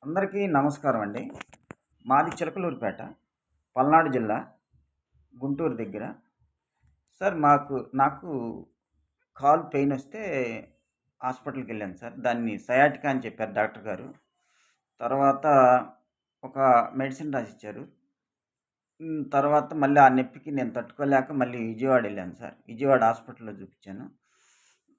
అందరికీ నమస్కారం అండి. మాది చిలకలూరిపేట, పల్నాడు జిల్లా, గుంటూరు దగ్గర. సార్ నాకు కాలు పెయినొస్తే హాస్పిటల్‌కెళ్ళాను సార్. దాన్ని సయాటికా అని చెప్పారు డాక్టర్ గారు. తర్వాత ఒక మెడిసిన్ రాసిచ్చారు. తర్వాత మళ్ళీ ఆ నొప్పికి నేను తట్టుకోలేక మళ్ళీ విజయవాడ ఎళ్ళాను సార్. విజయవాడ హాస్పిటల్‌లో చూపిచ్చాను.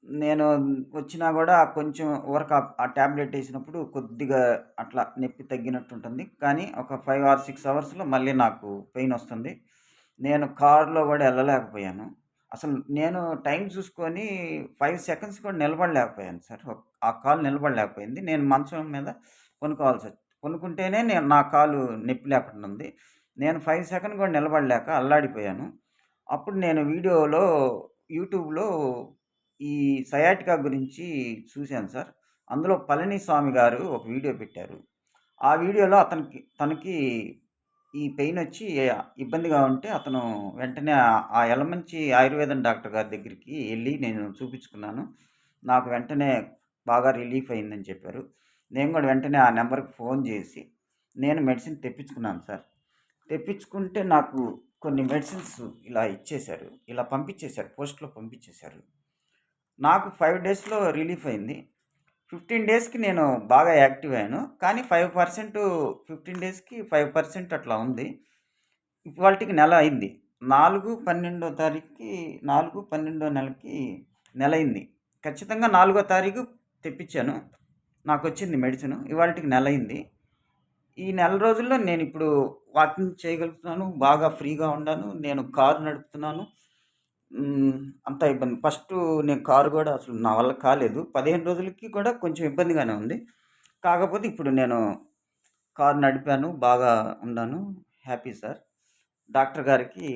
నేను వచ్చినా గూడా కొంచెం ఊరక ఆ టాబ్లెట్ ఏసినప్పుడు కొద్దిగా అట్లా నొప్పి తగ్గినట్టుంటుంది. కానీ ఒక 5 ఆర్ 6 అవర్స్‌లో మళ్ళీ నాకు పెయినొస్తుంది. నేను కారులో గూడా ఎళ్ళలేకపోయాను. అసలు నేను టైం చూసుకొని 5 సెకండ్స్ కూడా నిలబడలేకపోయాను సార్. ఆ కాలు నిలబడలేకపోయింది. నేను మంచం మీద పనుకుంటేనే నా కాలు నొప్పి లేకుండా ఉంది. నేను 5 సెకండ్ కూడా నిలబడలేక అల్లాడిపోయాను. అప్పుడు నేను యూట్యూబ్‌లో ఈ సయాటికా గురించి చూశాను సార్. అందులో పళనిస్వామి గారు ఒక వీడియో పెట్టారు. ఆ వీడియోలో తనకి ఈ పెయినొచ్చి ఇబ్బందిగా ఉంటే అతను వెంటనే ఆ యలమంచి ఆయుర్వేదం డాక్టర్ గారి దగ్గరికి ఎళ్లి నేను చూపించుకున్నాను. నాకు వెంటనే బాగా రిలీఫ్ అయిందని చెప్పారు. నేను కూడా వెంటనే ఆ నంబర్‌కి ఫోన్ చేసి నేను మెడిసిన్ తెప్పించుకున్నాను సార్. తెప్పించుకుంటే నాకు కొన్ని మెడిసిన్స్ ఇలా ఇచ్చేశారు. ఇలా పంపించేశారు. పోస్ట్‌లో పంపించేశారు. నాకు 5 డేస్‌లో రిలీఫ్ అయింది. 15 డేస్‌కి నేను బాగా యాక్టివ్ అయ్యాను. కానీ 5% 15 డేస్‌కి 5% అట్లా ఉంది. ఇవాల్టికి నెల అయింది. 4/12 తారీఖుకి 4/12 నెలకి నెలయింది. ఖచ్చితంగా 4 తారీఖు తెప్పించాను. నాకొచ్చింది మెడిసిను. ఇవాల్టికి నెలయింది. ఈ నెల రోజుల్లో నేనిప్పుడు వాకింగ్ చేయగలుగుతున్నాను. బాగా ఫ్రీగా ఉన్నాను. నేను కారు నడుపుతున్నాను. అంతా ఇబ్బంది. ఫస్టు నేను కారు గూడా అసలు నా వల్ల కాలేదు. 15 రోజులకి కూడా కొంచెం ఇబ్బందిగానే ఉంది. కాకపోతే ఇప్పుడు నేను కారు నడిపాను. బాగా ఉన్నాను. Happy sir. డాక్టర్ గారికి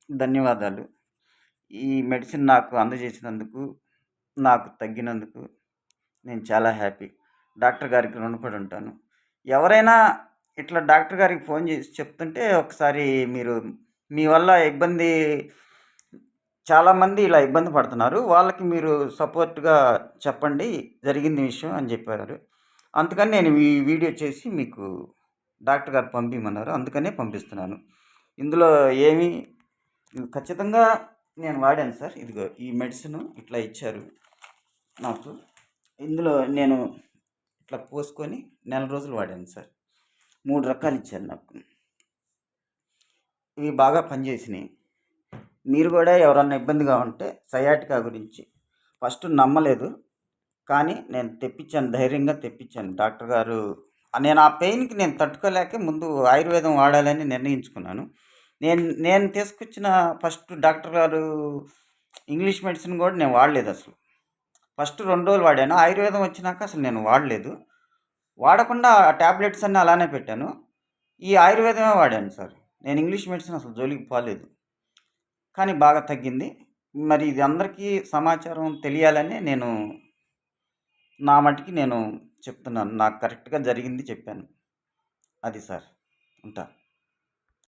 ధన్యవాదాలు. ఈ మెడిసిన్ నాకు అందజేసినందుకు, నాకు తగ్గినందుకు నేను చాలా హ్యాపీ. డాక్టర్ గారికి రుణపడి ఉంటాను. ఎవరైనా ఇట్లా డాక్టర్ గారికి ఫోన్ చేసి చెప్తుంటే ఒకసారి మీరు మీ వల్ల చాలామంది ఇలా ఇబ్బంది పడుతున్నారు. వాళ్ళకి మీరు సపోర్ట్‌గా చెప్పండి. జరిగింది విషయం అని చెప్పారు. అందుకని నేను ఈ వీడియో చేసి మీకు డాక్టర్ గారు పంపియమన్నారు. అందుకనే పంపిస్తున్నాను. ఇందులో ఏమి ఖచ్చితంగా నేను వాడాను సార్. ఇదిగో ఈ మెడిసిను ఇట్లా ఇచ్చారు నాకు. ఇందులో నేను ఇట్లా పోసుకొని నెల రోజులు వాడాను సార్. 3 రకాలు ఇచ్చారు నాకు. ఇవి బాగా పనిచేసినాయి. మీరు కూడా ఎవరన్నా ఇబ్బందిగా ఉంటే సయాటికా గురించి ఫస్ట్ నమ్మలేదు. కానీ నేను తెప్పించాను. ధైర్యంగా తెప్పించాను. డాక్టర్ గారు నేను ఆ పెయిన్‌కి నేను తట్టుకోలేక ముందు ఆయుర్వేదం వాడాలని నిర్ణయించుకున్నాను. నేను నేను తీసుకొచ్చిన ఫస్ట్ డాక్టర్ గారు ఇంగ్లీష్ మెడిసిన్ కూడా నేను వాడలేదసలు. ఫస్ట్ 2 రోజులు వాడాను. ఆయుర్వేదం వచ్చినాక అసలు నేను వాడలేదు. వాడకుండా ఆ టాబ్లెట్స్ అన్నీ అలానే పెట్టాను. ఈ ఆయుర్వేదమే వాడాను సార్. నేను ఇంగ్లీష్ మెడిసిన్ అసలు జోలికి పోలేదు. కానీ బాగా తగ్గింది. మరి ఇది అందరికీ సమాచారం తెలియాలనే నా మటికి నేను చెప్తున్నాను. నాకు కరెక్ట్‌గా జరిగింది చెప్పాను. అది సార్. ఉంటా.